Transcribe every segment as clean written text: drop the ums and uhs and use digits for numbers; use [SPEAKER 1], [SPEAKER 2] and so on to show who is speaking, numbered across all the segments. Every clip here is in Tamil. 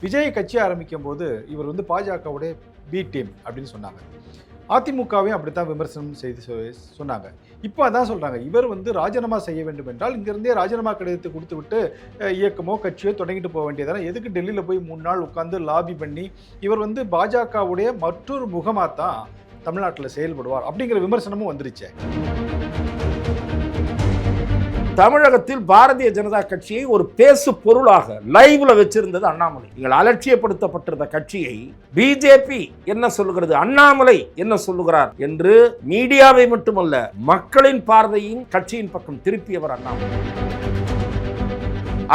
[SPEAKER 1] விஜய் கட்சி ஆரம்பிக்கும் போது இவர் வந்து பாஜகவுடைய பி டீம் அப்படின்னு சொன்னாங்க. அதிமுகவையும் அப்படித்தான் விமர்சனம் செய்து சொன்னாங்க. இப்போ அதான் சொல்றாங்க, இவர் வந்து ராஜினாமா செய்ய வேண்டும் என்றால் இங்கிருந்தே ராஜினாமா கடிதத்தை கொடுத்து விட்டு இயக்கமோ கட்சியோ தொடங்கிட்டு போக வேண்டியதான, எதுக்கு டெல்லியில் போய் 3 நாள் உட்கார்ந்து லாபி பண்ணி இவர் வந்து பாஜகவுடைய மற்றொரு முகமாக தான் தமிழ்நாட்டில் செயல்படுவார் அப்படிங்கிற விமர்சனமும் வந்துருச்சு.
[SPEAKER 2] தமிழகத்தில் பாரதிய ஜனதா கட்சியை ஒரு பேசு பொருளாக லைவ்ல வச்சிருந்தது அண்ணாமலை. நீங்கள் அலட்சியப்படுத்தப்பட்டிருந்த கட்சியை பிஜேபி என்ன சொல்லுகிறது, அண்ணாமலை என்ன சொல்லுகிறார் என்று மீடியாவை மட்டுமல்ல மக்களின் பார்வையின் கட்சியின் பக்கம் திருப்பியவர் அண்ணாமலை.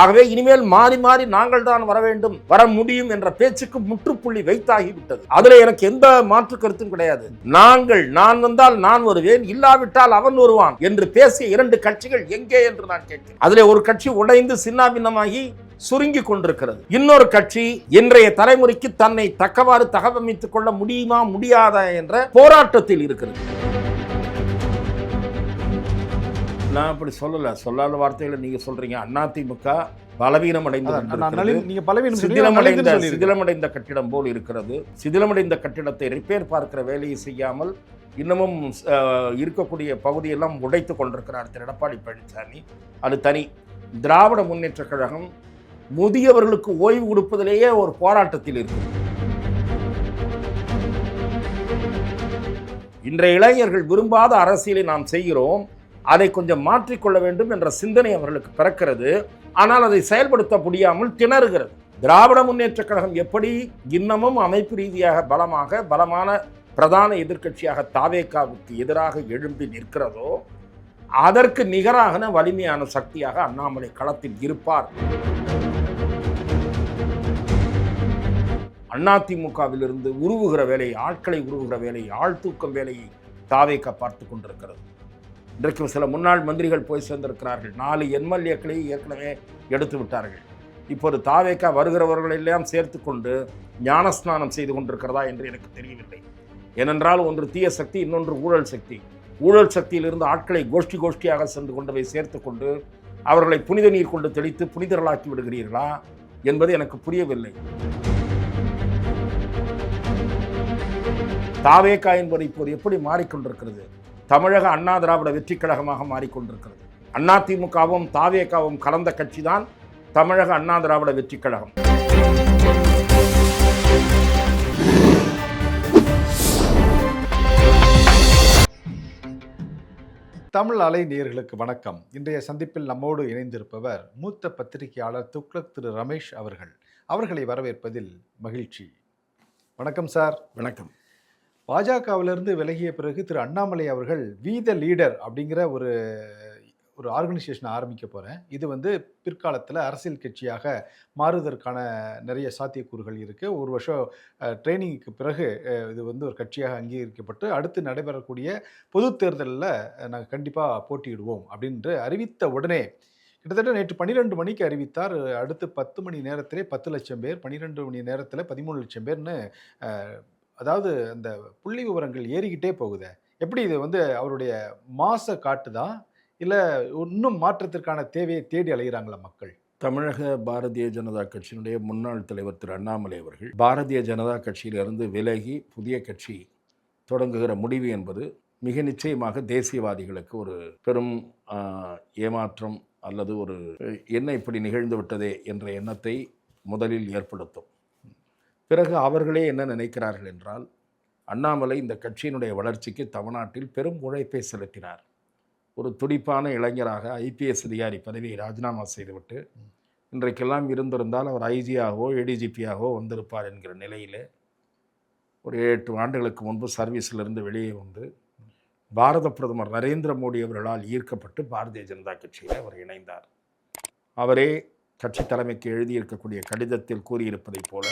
[SPEAKER 2] ஆகவே இனிமேல் மாறி மாறி நாங்கள் தான் வர வேண்டும், வர முடியும் என்ற பேச்சுக்கு முற்றுப்புள்ளி வைத்தாகிவிட்டது. அதுல எனக்கு எந்த மாற்று கருத்தும் கிடையாது. நான் வந்தால் நான் வருவேன், இல்லாவிட்டால் அவன் வருவான் என்று பேசிய 2 கட்சிகள் எங்கே என்று நான் கேட்கிறேன். அதிலே ஒரு கட்சி உடைந்து சின்னாபின்னமாகி சுருங்கி கொண்டிருக்கிறது. இன்னொரு கட்சி இன்றைய தலைமுறைக்கு தன்னை தக்கவாறு தகவமைத்துக் கொள்ள முடியுமா முடியாதா என்ற போராட்டத்தில் இருக்கிறது. நான் அப்படி சொல்லாத வார்த்தைகளை நீங்க சொல்றீங்க. அதிமுக பலவீனம் சிதிலமடைந்த கட்டிடம் போல் இருக்கிறது. சிதிலமடைந்த கட்டிடத்தை ரிப்பேர் பார்க்கிற வேலையை செய்யாமல் இன்னமும் இருக்கக்கூடிய பகுதியெல்லாம் உடைத்து கொண்டிருக்கிறார் திரு எடப்பாடி பழனிசாமி. அது தனி. திராவிட முன்னேற்ற கழகம் முதியவர்களுக்கு ஓய்வு கொடுப்பதிலேயே ஒரு போராட்டத்தில் இருக்கிறது. இன்றைய இளைஞர்கள் விரும்பாத அரசியலை நாம் செய்கிறோம், அதை கொஞ்சம் மாற்றிக்கொள்ள வேண்டும் என்ற சிந்தனை அவர்களுக்கு பிறக்கிறது. ஆனால் அதை செயல்படுத்த முடியாமல் திணறுகிறது. திராவிட முன்னேற்ற கழகம் எப்படி இன்னமும் அமைப்பு ரீதியாக பலமான பிரதான எதிர்க்கட்சியாக தாவேகாவுக்கு எதிராக எழும்பி நிற்கிறதோ அதற்கு நிகராக வலிமையான சக்தியாக அண்ணாமலை களத்தில் இருப்பார். அதிமுகவிலிருந்து உருவுகிற வேலையை, ஆட்களை உருவுகிற வேலையை, ஆழ்தூக்கம் வேலையை தாவேகா பார்த்து கொண்டிருக்கிறது. இன்றைக்கு சில முன்னாள் மந்திரிகள் போய் சேர்ந்திருக்கிறார்கள். 4 எம்எல்ஏக்களை ஏற்கனவே எடுத்து விட்டார்கள். இப்போது தாவேகா வருகிறவர்களெல்லாம் சேர்த்து கொண்டு ஞானஸ்நானம் செய்து கொண்டிருக்கிறதா என்று எனக்கு தெரியவில்லை. ஏனென்றால் ஒன்று தீய சக்தி, இன்னொன்று ஊழல் சக்தி. ஊழல் சக்தியிலிருந்து ஆட்களை கோஷ்டியாக சென்று கொண்டு போய் சேர்த்து கொண்டு அவர்களை புனித நீர் கொண்டு தெளித்து புனிதர்களாக்கி விடுகிறீர்களா என்பது எனக்கு புரியவில்லை. தாவேகா என்பது இப்போது எப்படி மாறிக்கொண்டிருக்கிறது? தமிழக அண்ணா திராவிட வெற்றி கழகமாக மாறிக்கொண்டிருக்கிறது. அதிமுகவும் தாவேகாவும் கலந்த கட்சி தான் தமிழக அண்ணா திராவிட வெற்றி கழகம்.
[SPEAKER 1] தமிழ் அலை நேயர்களுக்கு வணக்கம். இன்றைய சந்திப்பில் நம்மோடு இணைந்திருப்பவர் மூத்த பத்திரிகையாளர் துக்ளக் திரு ரமேஷ் அவர்கள். அவர்களை வரவேற்பதில் மகிழ்ச்சி. வணக்கம் சார்.
[SPEAKER 2] வணக்கம்.
[SPEAKER 1] பாஜகவிலிருந்து விலகிய பிறகு திரு அண்ணாமலை அவர்கள் வி த லீடர் அப்படிங்கிற ஒரு ஆர்கனைசேஷனை ஆரம்பிக்க போகிறேன், இது வந்து பிற்காலத்தில் அரசியல் கட்சியாக மாறுவதற்கான நிறைய சாத்தியக்கூறுகள் இருக்குது, 1 வருஷம் ட்ரைனிங்க்கு பிறகு இது வந்து ஒரு கட்சியாக அங்கீகரிக்கப்பட்டு அடுத்து நடைபெறக்கூடிய பொது தேர்தலில் நாங்கள் கண்டிப்பாக போட்டியிடுவோம் அப்படின்று அறிவித்த உடனே கிட்டத்தட்ட நேற்று 12 மணிக்கு அறிவித்தார். அடுத்து 10 மணி நேரத்திலே 10 லட்சம் பேர், 12 மணி நேரத்தில் 13 லட்சம் பேர்னு, அதாவது அந்த புள்ளி விவரங்கள் ஏறிக்கிட்டே போகுது. எப்படி இது வந்து அவருடைய மாச காட்டுதா, இல்லை இன்னும் மாற்றத்திற்கான தேவையை தேடி அலைகிறாங்களா மக்கள்?
[SPEAKER 2] தமிழக பாரதிய ஜனதா கட்சியினுடைய முன்னாள் தலைவர் திரு அண்ணாமலை அவர்கள் பாரதிய ஜனதா கட்சியிலிருந்து விலகி புதிய கட்சி தொடங்குகிற முடிவு என்பது மிக நிச்சயமாக தேசியவாதிகளுக்கு ஒரு பெரும் ஏமாற்றம் அல்லது ஒரு என்ன இப்படி நிகழ்ந்து விட்டதே என்ற எண்ணத்தை முதலில் ஏற்படுத்தும். பிறகு அவர்களே என்ன நினைக்கிறார்கள் என்றால், அண்ணாமலை இந்த கட்சியினுடைய வளர்ச்சிக்கு தமிழ்நாட்டில் பெரும் உழைப்பை செலுத்தினார். ஒரு துடிப்பான இளைஞராக IPS அதிகாரி பதவியை ராஜினாமா செய்துவிட்டு இன்றைக்கெல்லாம் இருந்திருந்தால் அவர் ஐஜியாகவோ ADGPயாகவோ வந்திருப்பார் என்கிற நிலையில் ஒரு 8 ஆண்டுகளுக்கு முன்பு சர்வீஸிலிருந்து வெளியே வந்து பாரத பிரதமர் நரேந்திர மோடி அவர்களால் ஈர்க்கப்பட்டு பாரதிய ஜனதா கட்சியில் அவர் இணைந்தார். அவரே கட்சி தலைமைக்கு எழுதியிருக்கக்கூடிய கடிதத்தில் கூறியிருப்பதைப் போல,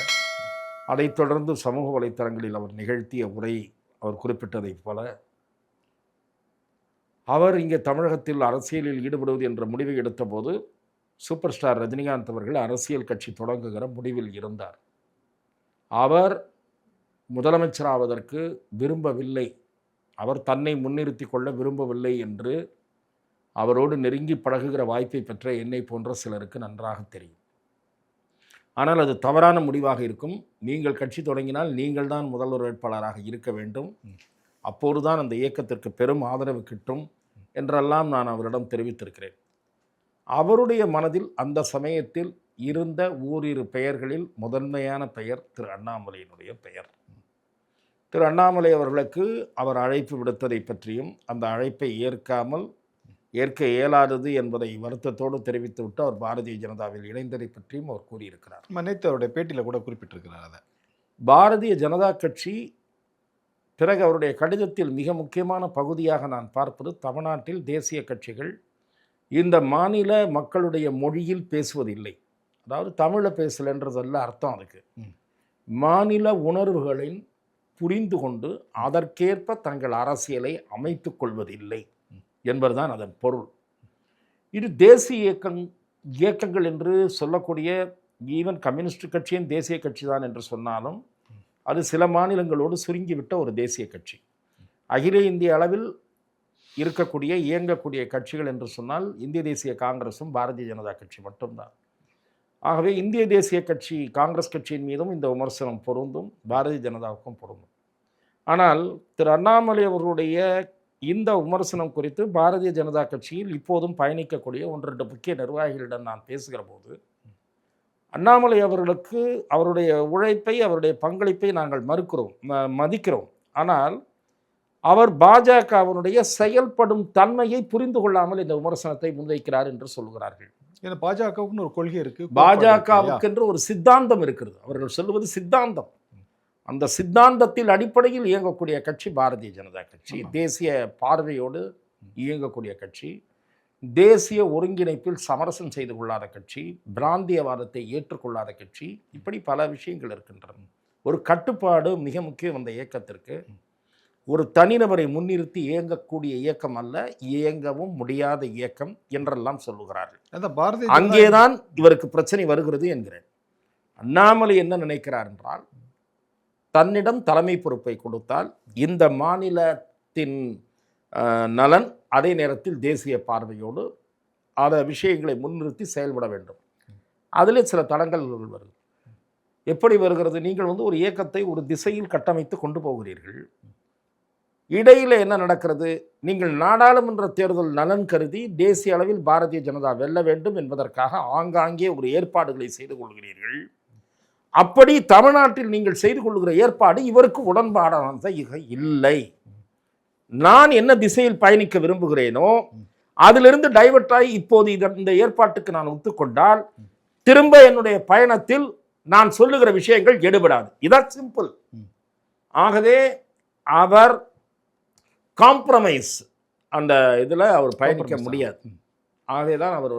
[SPEAKER 2] அதைத் தொடர்ந்து சமூக வலைத்தளங்களில் அவர் நிகழ்த்திய உரை அவர் குறிப்பிட்டதைப் போல, அவர் இங்கே தமிழகத்தில் அரசியலில் ஈடுபடுவது என்ற முடிவை எடுத்தபோது சூப்பர் ஸ்டார் ரஜினிகாந்த் அவர்கள் அரசியல் கட்சி தொடங்குகிற முடிவில் இருந்தார். அவர் முதலமைச்சராவதற்கு விரும்பவில்லை, அவர் தன்னை முன்னிறுத்தி கொள்ள விரும்பவில்லை என்று அவரோடு நெருங்கி பழகுகிற வாய்ப்பை பெற்ற என்னை போன்ற சிலருக்கு நன்றாக தெரியும். ஆனால் அது தவறான முடிவாக இருக்கும். நீங்கள் கட்சி தொடங்கினால் நீங்கள் தான் முதல்வர் வேட்பாளராக இருக்க வேண்டும். அப்போதுதான் அந்த இயக்கத்திற்கு பெரும் ஆதரவு கிட்டும் என்றெல்லாம் நான் அவரிடம் தெரிவித்திருக்கிறேன். அவருடைய மனதில் அந்த சமயத்தில் இருந்த ஓரிரு பெயர்களில் முதன்மையான பெயர் திரு அண்ணாமலையினுடைய பெயர். திரு அண்ணாமலை அவர்களுக்கு அவர் அழைப்பு விடுத்ததை பற்றியும் அந்த அழைப்பை ஏற்க இயலாதது என்பதை வருத்தத்தோடு தெரிவித்துவிட்டு அவர் பாரதிய ஜனதாவில் இணைந்ததை பற்றியும் அவர் கூறியிருக்கிறார்.
[SPEAKER 1] நேற்று அவருடைய பேட்டியில் கூட குறிப்பிட்டிருக்கிறார் அதை.
[SPEAKER 2] பாரதிய ஜனதா கட்சி பிறகு அவருடைய கடிதத்தில் மிக முக்கியமான பகுதியாக நான் பார்ப்பது, தமிழ்நாட்டில் தேசிய கட்சிகள் இந்த மாநில மக்களுடைய மொழியில் பேசுவதில்லை. அதாவது தமிழில் பேசலைன்றதல்ல அர்த்தம். அதுக்கு மாநில உணர்வுகளின் புரிந்து கொண்டு அதற்கேற்ப தங்கள் அரசியலை அமைத்து கொள்வதில்லை என்பதுதான் அதன் பொருள். இது தேசிய இயக்கங்கள் என்று சொல்லக்கூடிய ஈவன் கம்யூனிஸ்ட் கட்சியின் தேசிய கட்சி தான் என்று சொன்னாலும் அது சில மாநிலங்களோடு சுருங்கிவிட்ட ஒரு தேசிய கட்சி. அகில இந்திய அளவில் இருக்கக்கூடிய இயங்கக்கூடிய கட்சிகள் என்று சொன்னால் இந்திய தேசிய காங்கிரஸும் பாரதிய ஜனதா கட்சி மட்டும்தான். ஆகவே இந்திய தேசிய கட்சி காங்கிரஸ் கட்சியின் மீதும் இந்த விமர்சனம் பொருந்தும், பாரதிய ஜனதாவுக்கும் பொருந்தும். ஆனால் திரு அண்ணாமலை அவர்களுடைய இந்த விமர்சனம் குறித்து பாரதிய ஜனதா கட்சியில் இப்போதும் பயணிக்கக்கூடிய 1-2 முக்கிய நிர்வாகிகளிடம் நான் பேசுகிற போது, அண்ணாமலை அவர்களுக்கு அவருடைய உழைப்பை அவருடைய பங்களிப்பை நாங்கள் மதிக்கிறோம். ஆனால் அவர் பாஜகவினுடைய செயல்படும் தன்மையை புரிந்து கொள்ளாமல் இந்த விமர்சனத்தை முன்வைக்கிறார் என்று சொல்கிறார்கள்.
[SPEAKER 1] ஏன்னா பாஜகவுக்குன்னு ஒரு கொள்கை இருக்கு,
[SPEAKER 2] பாஜகவுக்கு என்று ஒரு சித்தாந்தம் இருக்கிறது. அவர்கள் சொல்லுவது சித்தாந்தம். அந்த சித்தாந்தத்தில் அடிப்படையில் இயங்கக்கூடிய கட்சி பாரதிய ஜனதா கட்சி. தேசிய பார்வையோடு இயங்கக்கூடிய கட்சி, தேசிய ஒருங்கிணைப்பில் சமரசம் செய்து கொள்ளாத கட்சி, பிராந்தியவாதத்தை ஏற்றுக்கொள்ளாத கட்சி, இப்படி பல விஷயங்கள் இருக்கின்றன. ஒரு கட்டுப்பாடு மிக முக்கியம் அந்த இயக்கத்திற்கு. ஒரு தனிநபரை முன்னிறுத்தி இயங்கக்கூடிய இயக்கம் அல்ல, இயங்கவும் முடியாத இயக்கம் என்றெல்லாம் சொல்லுகிறார்கள். அங்கேதான் இவருக்கு பிரச்சனை வருகிறது என்கிறேன். அண்ணாமலை என்ன நினைக்கிறார் என்றால், தன்னிடம் தலைமை பொறுப்பை கொடுத்தால் இந்த மாநிலத்தின் நலன், அதே நேரத்தில் தேசிய பார்வையோடு அந்த விஷயங்களை முன்னிறுத்தி செயல்பட வேண்டும். அதில் சில தடங்கல்கள் வருது. எப்படி வருகிறது? நீங்கள் ஒரு இயக்கத்தை ஒரு திசையில் கட்டமைத்து கொண்டு போகிறீர்கள். இடையில் என்ன நடக்கிறது? நீங்கள் நாடாளுமன்ற தேர்தல் நலன் கருதி தேசிய அளவில் பாரதிய ஜனதா வெல்ல வேண்டும் என்பதற்காக ஆங்காங்கே ஒரு ஏற்பாடுகளை செய்து கொள்கிறீர்கள். அப்படி தமிழ்நாட்டில் நீங்கள் செய்து கொள்கிற ஏற்பாடு இவருக்கு உடன்பாடானது இல்லை. நான் என்ன திசையில் பயணிக்க விரும்புகிறேனோ அதிலிருந்து டைவர்ட் ஆகி இப்போது இந்த ஏற்பாட்டுக்கு நான் ஒத்துக்கொண்டால் திரும்ப என்னுடைய பயணத்தில் நான் சொல்லுகிற விஷயங்கள் எடுபடாது. இதான் சிம்பிள். ஆகவே அவர் காம்ப்ரமைஸ் அந்த இதில் அவர் பயணிக்க முடியாது. ஆகவே தான் அவர்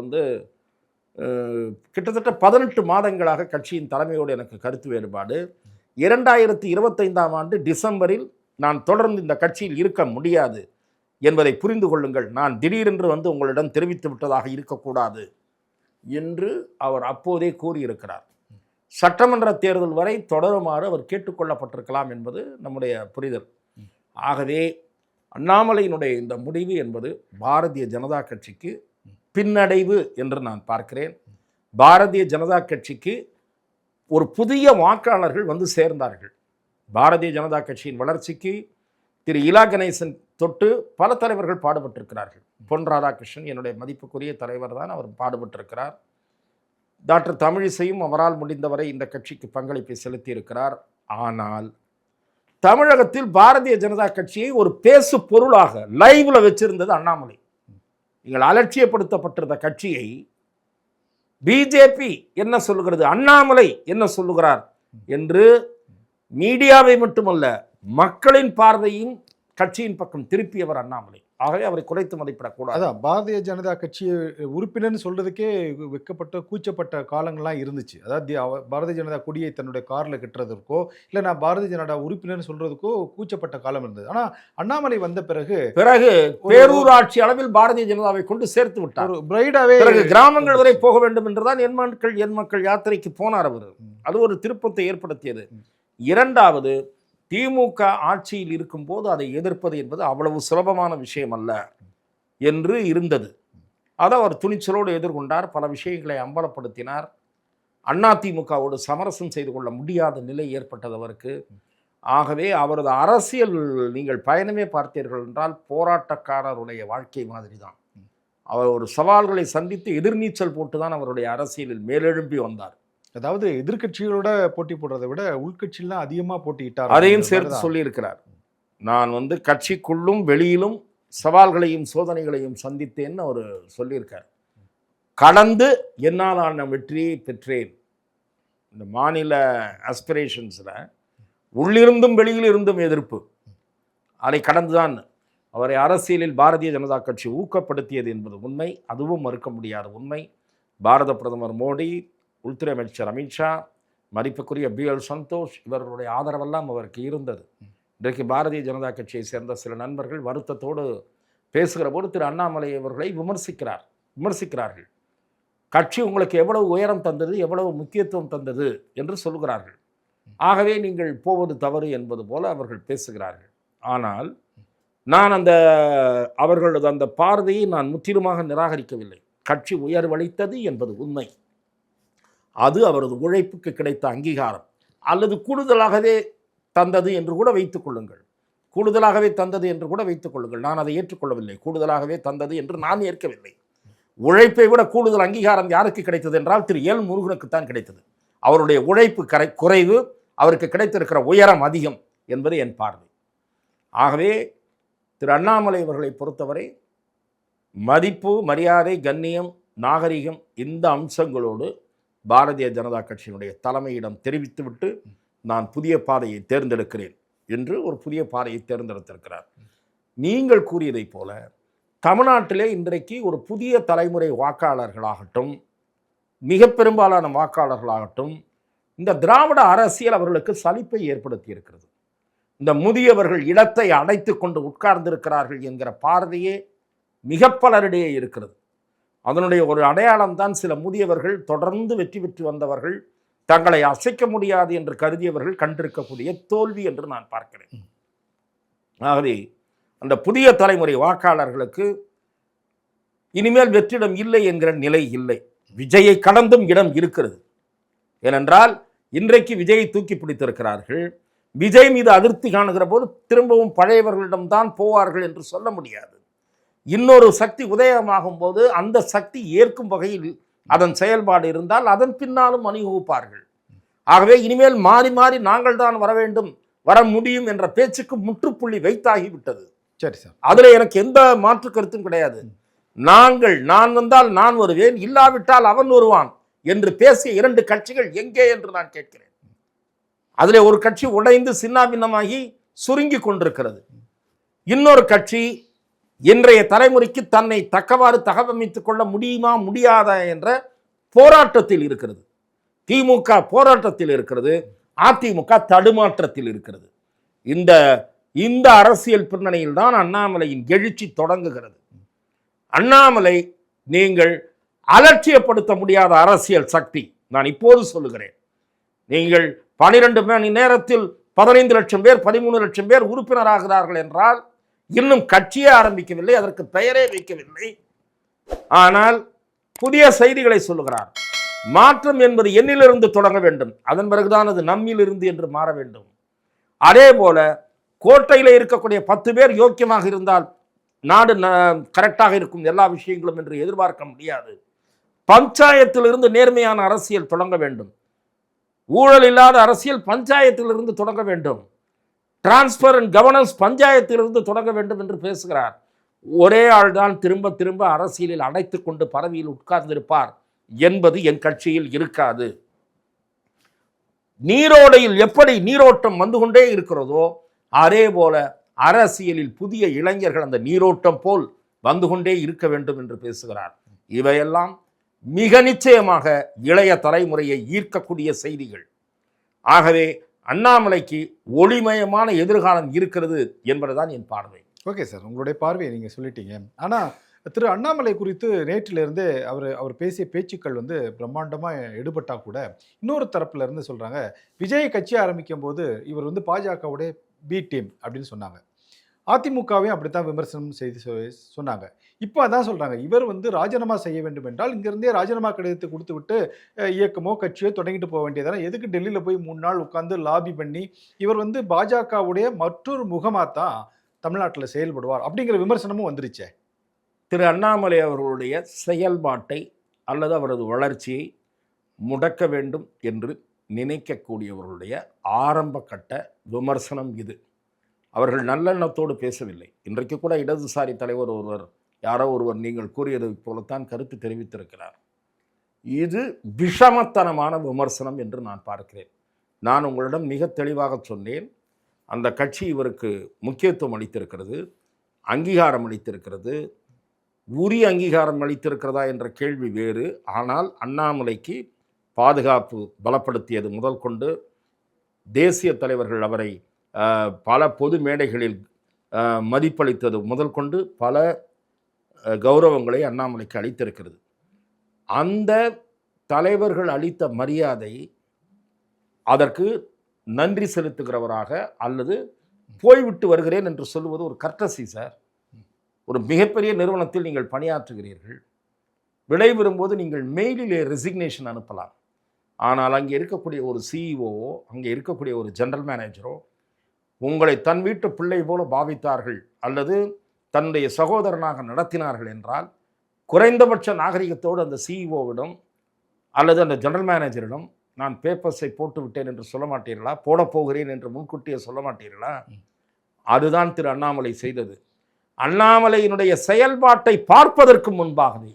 [SPEAKER 2] கிட்டத்தட்ட 18 மாதங்களாக கட்சியின் தலைமையோடு எனக்கு கருத்து வேறுபாடு. 2025ஆம் ஆண்டு டிசம்பரில் நான் தொடர்ந்து இந்த கட்சியில் இருக்க முடியாது என்பதை புரிந்து கொள்ளுங்கள், நான் திடீரென்று உங்களிடம் தெரிவித்து விட்டதாக இருக்கக்கூடாது என்று அவர் அப்போதே கூறியிருக்கிறார். சட்டமன்ற தேர்தல் வரை தொடருமாறு அவர் கேட்டுக்கொள்ளப்பட்டிருக்கலாம் என்பது நம்முடைய புரிதல். ஆகவே அண்ணாமலையினுடைய இந்த முடிவு என்பது பாரதிய ஜனதா கட்சிக்கு பின்னடைவு என்று நான் பார்க்கிறேன். பாரதிய ஜனதா கட்சிக்கு ஒரு புதிய வாக்காளர்கள் சேர்ந்தார்கள். பாரதிய ஜனதா கட்சியின் வளர்ச்சிக்கு திரு இலா கணேசன் தொட்டு பல தலைவர்கள் பாடுபட்டிருக்கிறார்கள். பொன் ராதாகிருஷ்ணன் என்னுடைய மதிப்புக்குரிய தலைவர் தான், அவர் பாடுபட்டிருக்கிறார். டாக்டர் தமிழிசையும் அவரால் முடிந்தவரை இந்த கட்சிக்கு பங்களிப்பை செலுத்தியிருக்கிறார். ஆனால் தமிழகத்தில் பாரதிய ஜனதா கட்சியை ஒரு பேசு பொருளாக லைவ்ல வச்சிருந்தது அண்ணாமலை. நீங்கள் அலட்சியப்படுத்தப்பட்டிருந்த கட்சியை பிஜேபி என்ன சொல்லுகிறது, அண்ணாமலை என்ன சொல்லுகிறார் என்று மீடியாவை மட்டுமல்ல மக்களின் பார்வையும் கட்சியின் பக்கம் திருப்பியவர் அண்ணாமலை. ஆகவே அவரை குறைத்து மதிப்பிடக்கூடாது.
[SPEAKER 1] அதான் பாரதிய ஜனதா கட்சி உறுப்பினர்னு சொல்றதுக்கே வெக்கப்பட்ட கூச்சப்பட்ட காலங்கள்லாம் இருந்துச்சு. அதாவது பாரதிய ஜனதா கொடியை தன்னுடைய காரில் கட்டுறதுக்கோ இல்லை நான் பாரதிய ஜனதா உறுப்பினர்னு சொல்றதுக்கோ கூச்சப்பட்ட காலம் இருந்தது. ஆனால் அண்ணாமலை வந்த பிறகு
[SPEAKER 2] பேரூராட்சி அளவில் பாரதிய ஜனதாவை கொண்டு சேர்த்து விட்டார்.
[SPEAKER 1] ஒரு பிரைடாவே
[SPEAKER 2] கிராமங்கள் வரை போக வேண்டும் என்றுதான் என் மக்கள் யாத்திரைக்கு போனார் அவர். அது ஒரு திருப்பத்தை ஏற்படுத்தியது. இரண்டாவது, திமுக ஆட்சியில் இருக்கும்போது அதை எதிர்ப்பது என்பது அவ்வளவு சுலபமான விஷயம் அல்ல என்று இருந்தது. அதை அவர் துணிச்சலோடு எதிர்கொண்டார். பல விஷயங்களை அம்பலப்படுத்தினார். அதிமுகவோடு சமரசம் செய்து கொள்ள முடியாத நிலை ஏற்பட்டது அவருக்கு. ஆகவே அவரது அரசியல் நீங்கள் பயணமே பார்த்தீர்கள் என்றால் போராட்டக்காரருடைய வாழ்க்கை மாதிரி தான். அவர் ஒரு சவால்களை சந்தித்து எதிர்நீச்சல் போட்டு தான் அவருடைய அரசியலில் மேலெழும்பி வந்தார்.
[SPEAKER 1] அதாவது எதிர்க்கட்சிகளோட போட்டி போடுறதை விட உள்கட்சியில் தான் அதிகமாக போட்டியிட்டார்.
[SPEAKER 2] அதையும் சேர்த்து சொல்லியிருக்கிறார். நான் கட்சிக்குள்ளும் வெளியிலும் சவால்களையும் சோதனைகளையும் சந்தித்தேன்னு அவர் சொல்லியிருக்கார். கடந்து என்னால் வெற்றியை பெற்றேன். இந்த மாநில ஆஸ்பிரேஷன்ஸில் உள்ளிருந்தும் வெளியில் இருந்தும் எதிர்ப்பு, அதை கடந்துதான் அவரை அரசியலில் பாரதிய ஜனதா கட்சி ஊக்கப்படுத்தியது என்பது உண்மை. அதுவும் மறுக்க முடியாத உண்மை. பாரத பிரதமர் மோடி, உள்துறை அமைச்சர் அமித்ஷா, மதிப்புக்குரிய BL சந்தோஷ் இவர்களுடைய ஆதரவெல்லாம் அவருக்கு இருந்தது. இன்றைக்கு பாரதிய ஜனதா கட்சியை சேர்ந்த சில நண்பர்கள் வருத்தத்தோடு பேசுகிற போது திரு அண்ணாமலை அவர்களை விமர்சிக்கிறார்கள். கட்சி உங்களுக்கு எவ்வளவு உயரம் தந்தது, எவ்வளவு முக்கியத்துவம் தந்தது என்று சொல்கிறார்கள். ஆகவே நீங்கள் போவது தவறு என்பது போல அவர்கள் பேசுகிறார்கள். ஆனால் நான் அவர்களது அந்த பார்வையை நான் முற்றிலுமாக நிராகரிக்கவில்லை. கட்சி உயர்வளித்தது என்பது உண்மை. அது அவரது உழைப்புக்கு கிடைத்த அங்கீகாரம், அல்லது கூடுதலாகவே தந்தது என்று கூட வைத்துக் கொள்ளுங்கள். நான் அதை ஏற்றுக்கொள்ளவில்லை. கூடுதலாகவே தந்தது என்று நான் ஏற்கவில்லை. உழைப்பை விட கூடுதல் அங்கீகாரம் யாருக்கு கிடைத்தது என்றால் திரு எல் முருகனுக்குத்தான் கிடைத்தது. அவருடைய உழைப்பு குறைவு, அவருக்கு கிடைத்திருக்கிற உயரம் அதிகம் என்பது என் பார்வை. ஆகவே திரு அண்ணாமலை அவர்களை பொறுத்தவரை மதிப்பு, மரியாதை, கண்ணியம், நாகரிகம் இந்த அம்சங்களோடு பாரதிய ஜனதா கட்சியினுடைய தலைமையிடம் தெரிவித்துவிட்டு நான் புதிய பாதையை தேர்ந்தெடுக்கிறேன் என்று ஒரு புதிய பாதையை தேர்ந்தெடுத்திருக்கிறார். நீங்கள் கூறியதைப் போல தமிழ்நாட்டிலே இன்றைக்கு ஒரு புதிய தலைமுறை வாக்காளர்களாகட்டும், மிக பெரும்பாலான வாக்காளர்களாகட்டும், இந்த திராவிட அரசியல் அவர்களுக்கு சலிப்பை ஏற்படுத்தி இருக்கிறது. இந்த முதியவர்கள் இடத்தை அடைத்து கொண்டு உட்கார்ந்திருக்கிறார்கள் என்கிற பார்வையே மிக பலரிடையே இருக்கிறது. அதனுடைய ஒரு அடையாளம் தான் சில முதியவர்கள், தொடர்ந்து வெற்றி பெற்று வந்தவர்கள், தங்களை அசைக்க முடியாது என்று கருதியவர்கள் கண்டிருக்கக்கூடிய தோல்வி என்று நான் பார்க்கிறேன். ஆகவே அந்த புதிய தலைமுறை வாக்காளர்களுக்கு இனிமேல் வெற்றிடம் இல்லை என்கிற நிலை இல்லை. விஜயை கடந்தும் இடம் இருக்கிறது. ஏனென்றால் இன்றைக்கு விஜயை தூக்கி பிடித்திருக்கிறார்கள். விஜய் மீது அதிருப்தி காணுகிற போது திரும்பவும் பழையவர்களிடம்தான் போவார்கள் என்று சொல்ல முடியாது. இன்னொரு சக்தி உதயமாகும் போது அந்த சக்தி ஏற்கும் வகையில் அதன் செயல்பாடு இருந்தால் அதன் பின்னாலும் அணிவகுப்பார்கள். ஆகவே இனிமேல் மாறி மாறி நாங்கள் தான் வர வேண்டும், வர முடியும் என்ற பேச்சுக்கு முற்றுப்புள்ளி வைத்தாகிவிட்டது.
[SPEAKER 1] சரி சார்,
[SPEAKER 2] அதுல எனக்கு எந்த மாற்று கருத்தும் கிடையாது. நான் வந்தால் நான் வருவேன், இல்லாவிட்டால் அவன் வருவான் என்று பேசிய இரண்டு கட்சிகள் எங்கே என்று நான் கேட்கிறேன். அதிலே ஒரு கட்சி உடைந்து சின்னாபின்னமாகி சுருங்கி கொண்டிருக்கிறது. இன்னொரு கட்சி இன்றைய தலைமுறைக்கு தன்னை தக்கவாறு தகவமைத்துக் கொள்ள முடியுமா முடியாதா என்ற போராட்டத்தில் இருக்கிறது. திமுக போராட்டத்தில் இருக்கிறது, அதிமுக தடுமாற்றத்தில் இருக்கிறது. இந்த அரசியல் பின்னணியில் தான் அண்ணாமலையின் எழுச்சி தொடங்குகிறது. அண்ணாமலை நீங்கள் அலட்சியப்படுத்த முடியாத அரசியல் சக்தி. நான் இப்போது சொல்லுகிறேன், நீங்கள் 12 மணி நேரத்தில் 15 லட்சம் பேர் 13 லட்சம் பேர் உறுப்பினராகிறார்கள் என்றால் இன்னும் கட்சியே ஆரம்பிக்கவில்லை, அதற்கு பெயரே வைக்கவில்லை. ஆனால் புதிய செய்திகளை சொல்லுகிறார். மாற்றம் என்பது என்னிலிருந்து தொடங்க வேண்டும், அதன் பிறகுதான் அது நம்மிலிருந்து என்று மாற வேண்டும். அதே போல கோட்டையில் இருக்கக்கூடிய 10 பேர் யோக்கியமாக இருந்தால் நாடு கரெக்டாக இருக்கும் எல்லா விஷயங்களும் என்று எதிர்பார்க்க முடியாது. பஞ்சாயத்திலிருந்து நேர்மையான அரசியல் தொடங்க வேண்டும். ஊழல் இல்லாத அரசியல் பஞ்சாயத்திலிருந்து தொடங்க வேண்டும். டிரான்ஸ்பர் அண்ட் கவர்னன்ஸ் பஞ்சாயத்திலிருந்து தொடங்க வேண்டும் என்று பேசுகிறார். ஒரே ஆள் தான் திரும்ப திரும்ப அரசியலில் அடைத்து கொண்டு பதவியில் உட்கார்ந்திருப்பார் என்பது என் கட்சியில் இருக்காது. நீரோடையில் எப்படி நீரோட்டம் வந்து கொண்டே இருக்கிறதோ அதே போல அரசியலில் புதிய இளைஞர்கள் அந்த நீரோட்டம் போல் வந்து கொண்டே இருக்க வேண்டும் என்று பேசுகிறார். இவையெல்லாம் மிக நிச்சயமாக இளைய தலைமுறையை ஈர்க்கக்கூடிய செய்திகள். ஆகவே அண்ணாமலைக்கு ஒளிமயமான எதிர்காலம் இருக்கிறது என்பதுதான் என் பார்வை.
[SPEAKER 1] ஓகே சார், உங்களுடைய பார்வையை நீங்கள் சொல்லிட்டீங்க. ஆனால் திரு அண்ணாமலை குறித்து நேற்றிலிருந்தே அவர் பேசிய பேச்சுக்கள் பிரம்மாண்டமாக எடுபட்டா கூட இன்னொரு தரப்புல இருந்து சொல்கிறாங்க, விஜய் கட்சி ஆரம்பிக்கும் போது இவர் பாஜகவுடைய பி டீம் அப்படின்னு சொன்னாங்க. அதிமுகவையும் அப்படித்தான் விமர்சனம் செய்து சொன்னாங்க. இப்போ அதான் சொல்றாங்க. இவர் வந்து ராஜினாமா செய்ய வேண்டும் என்றால், இங்கிருந்தே ராஜினாமா கடிதத்தை குடுத்துவிட்டு, இயக்கமோ, கட்சியோ தொடங்கிட்டு போ வேண்டியது தானே. எதுக்கு டெல்லியில போய் 3 நாள் உட்கார்ந்து லாபி பண்ணி, இவர் வந்து பாஜகவுடைய மற்றொரு முகமா தான் தமிழ்நாட்டுல செயல்படுவார். அப்படிங்கிற விமர்சனமும் வந்துருச்சே.
[SPEAKER 2] திரு அண்ணாமலை அவர்களுடைய செயல்பாட்டை அல்லது அவரது வளர்ச்சியை முடக்க வேண்டும் என்று நினைக்கக்கூடியவர்களுடைய ஆரம்ப கட்ட விமர்சனம் இது. அவர்கள் நல்லெண்ணத்தோடு பேசவில்லை. இன்றைக்கு கூட இடதுசாரி தலைவர் ஒருவர், யாரோ ஒருவர் நீங்கள் கூறியதை போலத்தான் கருத்து தெரிவித்திருக்கிறார். இது விஷமத்தனமான விமர்சனம் என்று நான் பார்க்கிறேன். நான் உங்களிடம் மிக தெளிவாக சொன்னேன். அந்த கட்சி இவருக்கு முக்கியத்துவம் அளித்திருக்கிறது, அங்கீகாரம் அளித்திருக்கிறது. உரிய அங்கீகாரம் அளித்திருக்கிறதா என்ற கேள்வி வேறு. ஆனால் அண்ணாமலைக்கு பாதுகாப்பு பலப்படுத்தியது முதல் கொண்டு, தேசிய தலைவர்கள் அவரை பல பொது மேடைகளில் மதிப்பளித்தது முதல் கொண்டு பல கௌரவங்களை அண்ணாமலைக்கு அளித்திருக்கிறது. அந்த தலைவர்கள் அளித்த மரியாதை, அதற்கு நன்றி செலுத்துகிறவராக அல்லது போய்விட்டு வருகிறேன் என்று சொல்லுவது ஒரு கர்டசி சார். ஒரு மிகப்பெரிய நிறுவனத்தில் நீங்கள் பணியாற்றுகிறீர்கள், விடைபெறும்போது நீங்கள் மெயிலிலே ரெசிக்னேஷன் அனுப்பலாம். ஆனால் அங்கே இருக்கக்கூடிய ஒரு சிஇஓவோ, அங்கே இருக்கக்கூடிய ஒரு ஜெனரல் மேனேஜரோ உங்களை தன் வீட்டு பிள்ளை போல பாவித்தார்கள் அல்லது தன்னுடைய சகோதரனாக நடத்தினார்கள் என்றால், குறைந்தபட்ச நாகரிகத்தோடு அந்த சிஇஓவிடம் அல்லது அந்த ஜெனரல் மேனேஜரிடம் நான் பேப்பர்ஸை போட்டு விட்டேன் என்று சொல்ல மாட்டீர்களா? போடப் போகிறேன் என்று முன்கூட்டியே சொல்ல மாட்டீர்களா? அதுதான் திரு அண்ணாமலை செய்தது. அண்ணாமலையினுடைய செயல்பாட்டை பார்ப்பதற்கு முன்பாகவே,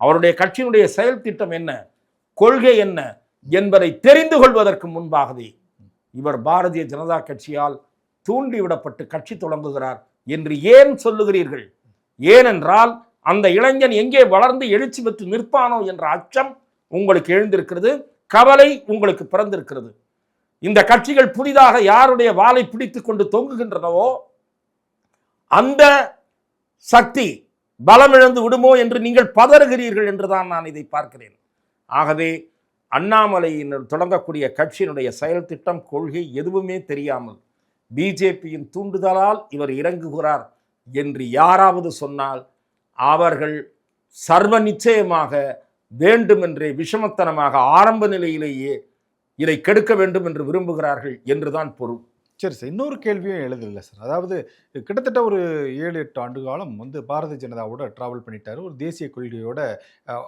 [SPEAKER 2] அவருடைய கட்சியினுடைய செயல் திட்டம் என்ன, கொள்கை என்ன என்பதை தெரிந்து கொள்வதற்கு முன்பாகவே, இவர் பாரதிய ஜனதா கட்சியால் தூண்டிவிடப்பட்டு கட்சி தொடங்குகிறார் என்று ஏன் சொல்லுகிறீர்கள்? ஏனென்றால் அந்த இளைஞன் எங்கே வளர்ந்து எழுச்சி பெற்று நிற்பானோ என்ற அச்சம் உங்களுக்கு எழுந்திருக்கிறது, கவலை உங்களுக்கு பிறந்திருக்கிறது. இந்த கட்சிகள் புதிதாக யாருடைய வாளை பிடித்துக் கொண்டு தொங்குகின்றனவோ அந்த சக்தி பலமிழந்து விடுமோ என்று நீங்கள் பதறுகிறீர்கள் என்றுதான் நான் இதை பார்க்கிறேன். ஆகவே அண்ணாமலையினர் தொடங்கக்கூடிய கட்சியினுடைய செயல் திட்டம், கொள்கை எதுவுமே தெரியாமல் பிஜேபியின் தூண்டுதலால் இவர் இறங்குகிறார் என்று யாராவது சொன்னால், அவர்கள் சர்வ நிச்சயமாக வேண்டுமென்றே விஷமத்தனமாக ஆரம்ப நிலையிலேயே இதை கெடுக்க வேண்டும் என்று விரும்புகிறார்கள் என்றுதான் பொருள்.
[SPEAKER 1] சரி சார், இன்னொரு கேள்வியும் எழுதில்லை சார். அதாவது கிட்டத்தட்ட ஒரு 7-8 ஆண்டு காலம் வந்து பாரதிய ஜனதாவோட ட்ராவல் பண்ணிட்டார். ஒரு தேசிய கொள்கையோட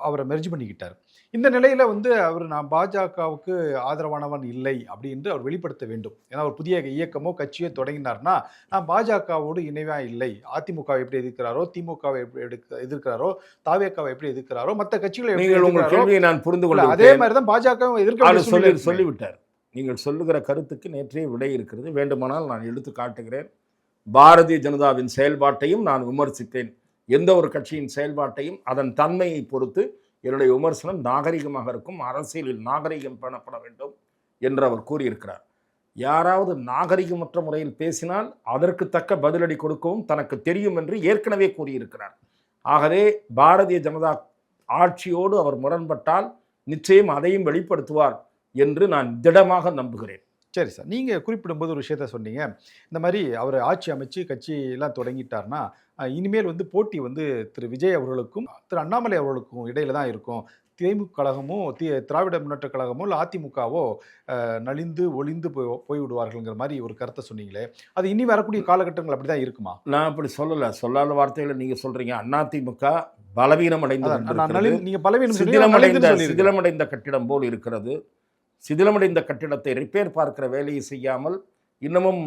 [SPEAKER 1] அவரை மெர்ஜ் பண்ணிக்கிட்டார். இந்த நிலையில் வந்து அவர் நான் பாஜகவுக்கு ஆதரவானவன் இல்லை அப்படின்னு அவர் வெளிப்படுத்த வேண்டும். ஏன்னா ஒரு புதிய இயக்கமோ கட்சியோ தொடங்கினார்னா, நான் பாஜகவோடு இணைவா இல்லை, அதிமுகவை எப்படி எதிர்க்கிறாரோ, திமுகவை எப்படி எதிர்க்கிறாரோ, தாவேக்காவை எப்படி எதிர்க்கிறாரோ, மற்ற கட்சிகளை
[SPEAKER 2] நான் புரிந்து கொள்ள
[SPEAKER 1] அதே மாதிரி தான் பாஜக எதிர்க்க
[SPEAKER 2] சொல்லிவிட்டார். நீங்கள் சொல்லுகிற கருத்துக்கு நேற்றே விடை இருக்கிறது. வேண்டுமானால் நான் எடுத்து காட்டுகிறேன். பாரதிய ஜனதாவின் செயல்பாட்டையும் நான் விமர்சித்தேன். எந்த ஒரு கட்சியின் செயல்பாட்டையும் அதன் தன்மையை பொறுத்து என்னுடைய விமர்சனம் நாகரிகமாக இருக்கும். அரசியலில் நாகரிகம் பேணப்பட வேண்டும் என்று அவர் கூறியிருக்கிறார். யாராவது நாகரிகமற்ற முறையில் பேசினால் அதற்கு தக்க பதிலடி கொடுக்கவும் தனக்கு தெரியும் என்று ஏற்கனவே கூறியிருக்கிறார். ஆகவே பாரதிய ஜனதா ஆட்சியோடு அவர் முரண்பட்டால் நிச்சயம் அதையும் வெளிப்படுத்துவார் என்று நான் திடமாக நம்புகிறேன்.
[SPEAKER 1] சரி சார், நீங்கள் குறிப்பிடும்போது ஒரு விஷயத்த சொன்னீங்க. இந்த மாதிரி அவர் ஆட்சி அமைச்சு கட்சியெல்லாம் தொடங்கிட்டார்னா, இனிமேல் வந்து போட்டி வந்து திரு விஜய் அவர்களுக்கும் திரு அண்ணாமலை அவர்களுக்கும் இடையில தான் இருக்கும். திமுக கழகமோ திராவிட முன்னேற்ற கழகமோ இல்லை அதிமுகவோ நலிந்து ஒளிந்து போய்விடுவார்கள்ங்கிற மாதிரி ஒரு கருத்தை சொன்னீங்களே, அது இனி வரக்கூடிய காலகட்டங்கள் அப்படி தான் இருக்குமா?
[SPEAKER 2] நான் அப்படி சொல்லலை. சொல்லாத வார்த்தைகளை நீங்கள் சொல்கிறீங்க. அதிமுக பலவீனம் சிதிலமடைந்த கட்டிடம் போல் இருக்கிறது. சிதிலமடைந்த கட்டிடத்தை ரிப்பேர் பார்க்கிற வேலையை செய்யாமல் இன்னமும்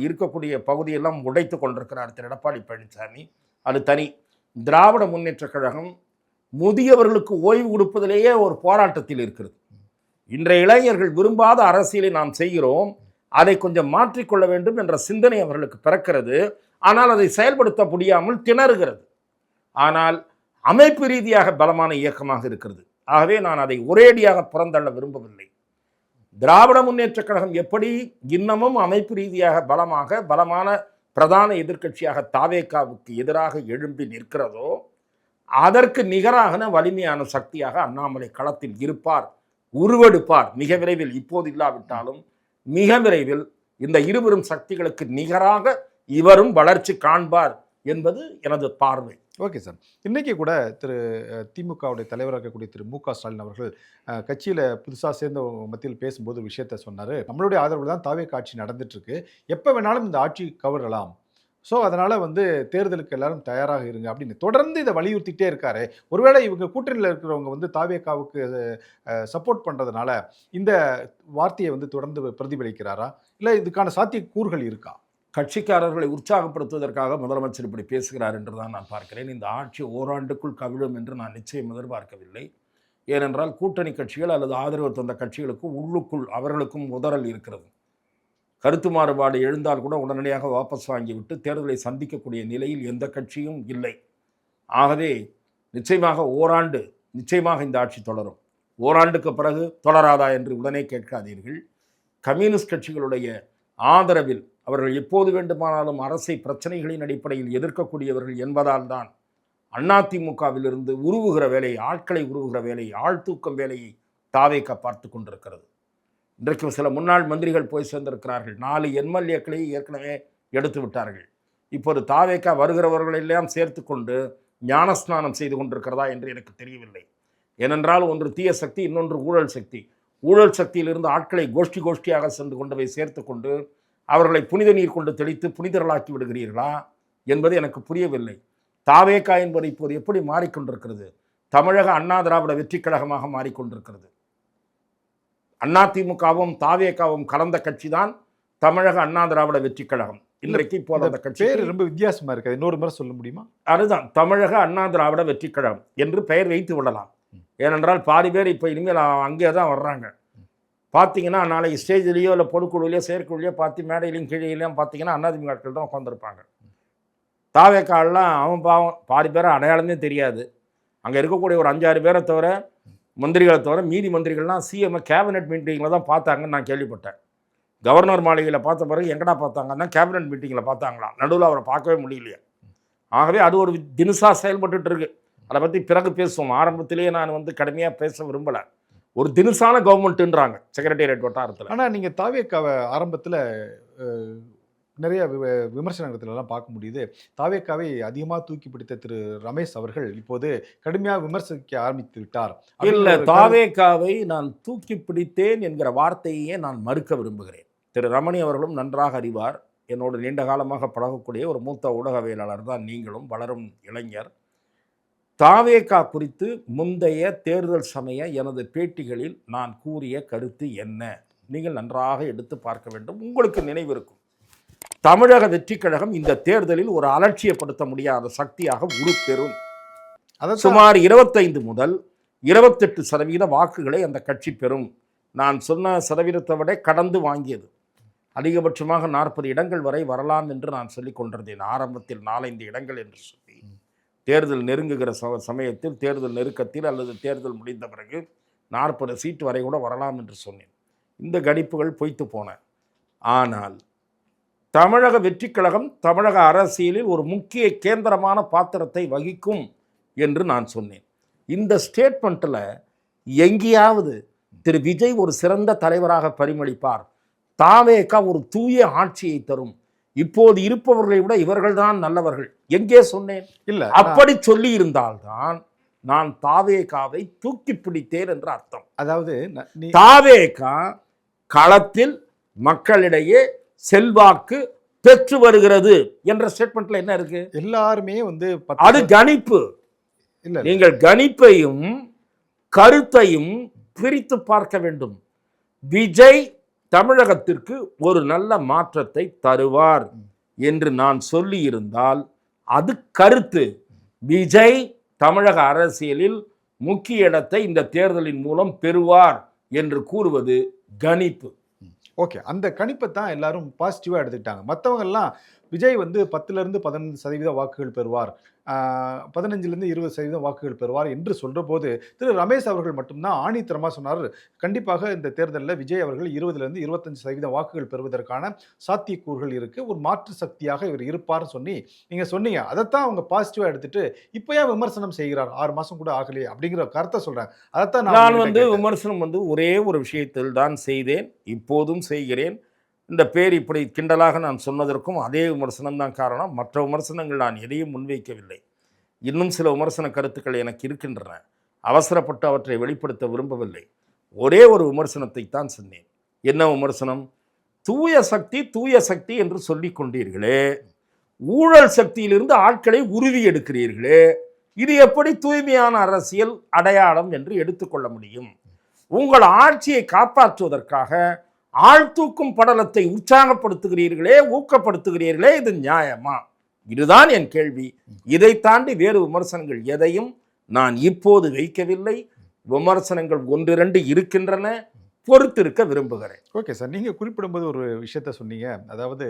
[SPEAKER 2] இருக்கக்கூடிய பகுதியெல்லாம் உடைத்து கொண்டிருக்கிறார் திரு எடப்பாடி பழனிசாமி. அது தனி. திராவிட முன்னேற்ற கழகம் முதியவர்களுக்கு ஓய்வு கொடுப்பதிலேயே ஒரு போராட்டத்தில் இருக்கிறது. இன்றைய இளைஞர்கள் விரும்பாத அரசியலை நாம் செய்கிறோம், அதை கொஞ்சம் மாற்றிக்கொள்ள வேண்டும் என்ற சிந்தனை அவர்களுக்கு பிறக்கிறது. ஆனால் அதை செயல்படுத்த முடியாமல் திணறுகிறது. ஆனால் அமைப்பு ரீதியாக பலமான இயக்கமாக இருக்கிறது. ஆகவே நான் அதை ஒரேடியாக புறந்தள்ள விரும்பவில்லை. திராவிட முன்னேற்ற கழகம் எப்படி இன்னமும் அமைப்பு ரீதியாக பலமான பிரதான எதிர்க்கட்சியாக தாவேக்காவுக்கு எதிராக எழும்பி நிற்கிறதோ, அதற்கு நிகராக வலிமையான சக்தியாக அண்ணாமலை களத்தில் இருப்பார், உருவெடுப்பார். மிக விரைவில், இப்போது இல்லாவிட்டாலும் மிக விரைவில் இந்த இருவரும் சக்திகளுக்கு நிகராக இவரும் வளர்ச்சி காண்பார் என்பது எனது பார்வை.
[SPEAKER 1] Okay sir. இன்னைக்கு கூட திரு திமுகவுடைய தலைவரா இருக்கக்கூடிய திரு மு க ஸ்டாலின் அவர்கள் கட்சியில புதுசா சேர்ந்தவங்க மத்தியில் பேசும்போது ஒரு விஷயத்த சொன்னாரு. நம்மளுடைய ஆதரவுல தான் தாவேகா ஆட்சி நடந்துட்டு இருக்கு. எப்ப வேணாலும் இந்த ஆட்சி கவிழலாம். ஸோ அதனால வந்து தேர்தலுக்கு எல்லாரும் தயாராக இருங்க அப்படின்னு தொடர்ந்து இதை வலியுறுத்திட்டே இருக்காரு. ஒருவேளை இவங்க கூட்டணியில் இருக்கிறவங்க வந்து தாவேகாவுக்கு சப்போர்ட் பண்றதுனால இந்த வார்த்தையை வந்து தொடர்ந்து பிரதிபலிக்கிறாரா? இல்ல இதுக்கான சாத்தியக்கூறுகள் இருக்கா?
[SPEAKER 2] கட்சிக்காரர்களை உற்சாகப்படுத்துவதற்காக முதலமைச்சர் இப்படி பேசுகிறார் என்று தான் நான் பார்க்கிறேன். இந்த ஆட்சி ஓராண்டுக்குள் கவிழும் என்று நான் நிச்சயம் எதிர்பார்க்கவில்லை. ஏனென்றால் கூட்டணி கட்சிகள் அல்லது ஆதரவு தந்த கட்சிகளுக்கும் உள்ளுக்குள் அவர்களுக்கும் உதறல் இருக்கிறது. கருத்து மாறுபாடு எழுந்தால் கூட உடனடியாக வாபஸ் வாங்கிவிட்டு தேர்தலை சந்திக்கக்கூடிய நிலையில் எந்த கட்சியும் இல்லை. ஆகவே நிச்சயமாக ஓராண்டு நிச்சயமாக இந்த ஆட்சி தொடரும். ஓராண்டுக்கு பிறகு தொடராதா என்று உடனே கேட்காதீர்கள். கம்யூனிஸ்ட் கட்சிகளுடைய ஆதரவில் அவர்கள் எப்போது வேண்டுமானாலும் அரசை பிரச்சனைகளின் அடிப்படையில் எதிர்க்கக்கூடியவர்கள் என்பதால் தான் அதிமுகவிலிருந்து உருவுகிற வேலையை, ஆட்களை உருவுகிற வேலையை, ஆழ்தூக்கம் வேலையை தாவேகா பார்த்து கொண்டிருக்கிறது. இன்றைக்கு சில முன்னாள் மந்திரிகள் போய் சேர்ந்திருக்கிறார்கள். 4 எம்எல்ஏக்களை ஏற்கனவே எடுத்து விட்டார்கள். இப்போது தாவேகா வருகிறவர்களெல்லாம் சேர்த்து கொண்டு ஞானஸ்நானம் செய்து கொண்டிருக்கிறதா என்று எனக்கு தெரியவில்லை. ஏனென்றால் ஒன்று தீய சக்தி, இன்னொன்று ஊழல் சக்தி. ஊழல் சக்தியிலிருந்து ஆட்களை கோஷ்டி கோஷ்டியாக சென்று கொண்டு போய் சேர்த்து கொண்டு அவர்களை புனித நீர் கொண்டு தெளித்து புனிதர்களாக்கி விடுகிறீர்களா என்பது எனக்கு புரியவில்லை. தாவேகா என்பது இப்போது எப்படி மாறிக்கொண்டிருக்கிறது? தமிழக அண்ணா திராவிட வெற்றி கழகமாக மாறிக்கொண்டிருக்கிறது. அதிமுகவும் தாவேகாவும் கலந்த கட்சி தான் தமிழக அண்ணா திராவிட வெற்றி கழகம். இன்றைக்கு இப்போது அந்த கட்சி
[SPEAKER 1] பேர் ரொம்ப வித்தியாசமா இருக்கு. இன்னொரு முறை சொல்ல முடியுமா?
[SPEAKER 2] அதுதான் தமிழக அண்ணா திராவிட வெற்றி கழகம் என்று பெயர் வைத்து விடலாம். ஏனென்றால் பாதி பேர் இப்போ இனிமேல் அங்கே தான் வர்றாங்க. பார்த்தீங்கன்னா நாளைக்கு ஸ்டேஜ்லேயோ இல்லை பொதுக்குழுலையோ செயற்குழுலையோ பார்த்து மேடையிலையும் கீழேயும் பார்த்தீங்கன்னா அதிமுக ஆட்கள் தான் உட்காந்துருப்பாங்க. தாவேக்காலெலாம் அவன் பாவம் பாதி பேரை அடையாளமே தெரியாது. அங்கே இருக்கக்கூடிய ஒரு 5-6 பேரை தவிர, மந்திரிகளை தவிர மீதி மந்திரிகள்லாம் சிஎம் கேபினெட் மீட்டிங்கில் தான் பார்த்தாங்கன்னு நான் கேள்விப்பட்டேன். கவர்னர் மாளிகையில் பார்த்த பிறகு எங்கடா பார்த்தாங்கன்னா கேபினெட் மீட்டிங்கில் பார்த்தாங்களாம். நடுவில் அவரை பார்க்கவே முடியலையே. ஆகவே அது ஒரு தினுசா செயல்பட்டு இருக்கு. அதை பற்றி பிறகு பேசுவோம். ஆரம்பத்திலேயே நான் வந்து கடுமையாக பேச விரும்பலை. ஒரு தினுசான கவர்மெண்ட்டுன்றாங்க செக்ரட்டேரியட் வட்டாரத்தில்.
[SPEAKER 1] ஆனால் நீங்கள் தாவேக்காவை ஆரம்பத்தில் நிறைய விமர்சனங்கள்லாம் பார்க்க முடியுது. தாவேக்காவை அதிகமாக தூக்கி பிடித்த திரு ரமேஷ் அவர்கள் இப்போது கடுமையாக விமர்சிக்க ஆரம்பித்து விட்டார்.
[SPEAKER 2] இல்லை, தாவேக்காவை நான் தூக்கி பிடித்தேன் என்கிற வார்த்தையே நான் மறுக்க விரும்புகிறேன். திரு ரமணி அவர்களும் நன்றாக அறிவார். என்னோடு நீண்ட காலமாக பழகக்கூடிய ஒரு மூத்த ஊடகவியலாளர் தான் நீங்களும், வளரும் இளைஞர். தாவேகா குறித்து முந்தைய தேர்தல் சமய எனது பேட்டிகளில் நான் கூறிய கருத்து என்ன? நீங்கள் நன்றாக எடுத்து பார்க்க வேண்டும். உங்களுக்கு நினைவிருக்கும், தமிழக வெற்றி கழகம் இந்த தேர்தலில் ஒரு அலட்சியப்படுத்த முடியாத சக்தியாக உருப்பெறும். சுமார் 25 முதல் 28% வாக்குகளை அந்த கட்சி பெறும். நான் சொன்ன சதவீதத்தை விட கடந்து வாங்கியது. அதிகபட்சமாக 40 இடங்கள் வரை வரலாம் என்று நான் சொல்லிக் கொண்டிருந்தேன். ஆரம்பத்தில் 4-5 இடங்கள் என்று சொல்லி, தேர்தல் நெருங்குகிற சமயத்தில், தேர்தல் நெருக்கத்தில் அல்லது தேர்தல் முடிந்த பிறகு 40 சீட்டு வரை கூட வரலாம் என்று சொன்னேன். இந்த கணிப்புகள் பொய்த்து போன. ஆனால் தமிழக வெற்றி கழகம் தமிழக அரசியலில் ஒரு முக்கிய கேந்திரமான பாத்திரத்தை வகிக்கும் என்று நான் சொன்னேன். இந்த ஸ்டேட்மெண்ட்டில் எங்கேயாவது திரு விஜய் ஒரு சிறந்த தலைவராக பரிமளிப்பார், தாவேகா ஒரு தூய ஆட்சியை தரும், இப்போது இருப்பவர்களை விட இவர்கள்தான் நல்லவர்கள், எங்கே சொன்னேன்? இல்லை, அப்படி சொல்லி இருந்தால்தான் நான் தாவேகாவை தூக்கி பிடித்தேன் என்று அர்த்தம்.
[SPEAKER 1] அதாவது
[SPEAKER 2] தாவேகா களத்தில் மக்களிடையே செல்வாக்கு பெற்று வருகிறது என்ற ஸ்டேட்மெண்ட்ல என்ன இருக்கு?
[SPEAKER 1] எல்லாருமே வந்து
[SPEAKER 2] அது கணிப்பு. இல்லை, நீங்கள் கணிப்பையும் கருத்தையும் பிரித்து பார்க்க வேண்டும். விஜய் தமிழகத்திற்கு ஒரு நல்ல மாற்றத்தை தருவார் என்று நான் சொல்லி இருந்தால் அது கருத்து. விஜய் தமிழக அரசியலில் முக்கிய இடத்தை இந்த தேர்தலின் மூலம் பெறுவார் என்று கூறுவது கணிப்பு.
[SPEAKER 1] ஓகே, அந்த கணிப்பை தான் எல்லாரும் பாசிட்டிவாக எடுத்துக்கிட்டாங்க. மற்றவங்கெல்லாம் விஜய் வந்து 10% 15% வாக்குகள் பெறுவார், 15% 20% வாக்குகள் பெறுவார் என்று சொல்கிற போது திரு ரமேஷ் அவர்கள் மட்டும்தான் ஆணித்தரமாக சொன்னார், கண்டிப்பாக இந்த தேர்தலில் விஜய் அவர்கள் 20% 25% வாக்குகள் பெறுவதற்கான சாத்தியக்கூறுகள் இருக்குது, ஒரு மாற்று சக்தியாக இவர் இருப்பார்னு சொல்லி நீங்கள் சொன்னீங்க. அதைத்தான் அவங்க பாசிட்டிவாக எடுத்துட்டு இப்போ ஏன் விமர்சனம் செய்கிறார், 6 மாதம் கூட ஆகலையே அப்படிங்கிற கருத்தை சொல்கிறேன். அதைத்தான்
[SPEAKER 2] நான் விமர்சனம் ஒரே ஒரு விஷயத்தில் தான் செய்தேன், இப்போதும் செய்கிறேன். இந்த பேர் இப்படி கிண்டலாக நான் சொன்னதற்கும் அதே விமர்சனம் தான் காரணம். மற்ற விமர்சனங்கள் நான் எதையும் முன்வைக்கவில்லை. இன்னும் சில விமர்சன கருத்துக்கள் எனக்கு இருக்கின்றன. அவசரப்பட்டு அவற்றை வெளிப்படுத்த விரும்பவில்லை. ஒரே ஒரு விமர்சனத்தை தான் சொன்னேன். என்ன விமர்சனம்? தூய சக்தி தூய சக்தி என்று சொல்லிக் கொண்டீர்களே, ஊழல் சக்தியிலிருந்து ஆட்களை உருவி எடுக்கிறீர்களே, இது எப்படி தூய்மையான அரசியல் அடையாளம் என்று எடுத்துக்கொள்ள முடியும்? உங்கள் ஆட்சியை காப்பாற்றுவதற்காக ஆழ்தூக்கும் படலத்தை உற்சாகப்படுத்துகிறீர்களே, ஊக்கப்படுத்துகிறீர்களே, இது நியாயமா? இதுதான் என் கேள்வி. இதை தாண்டி வேறு விமர்சனங்கள் எதையும் நான் இப்போது வைக்கவில்லை. விமர்சனங்கள் ஒன்றிரண்டு இருக்கின்றன, பொறுத்திருக்க விரும்புகிறேன்.
[SPEAKER 1] ஓகே சார், நீங்கள் குறிப்பிடும்போது ஒரு விஷயத்த சொன்னீங்க. அதாவது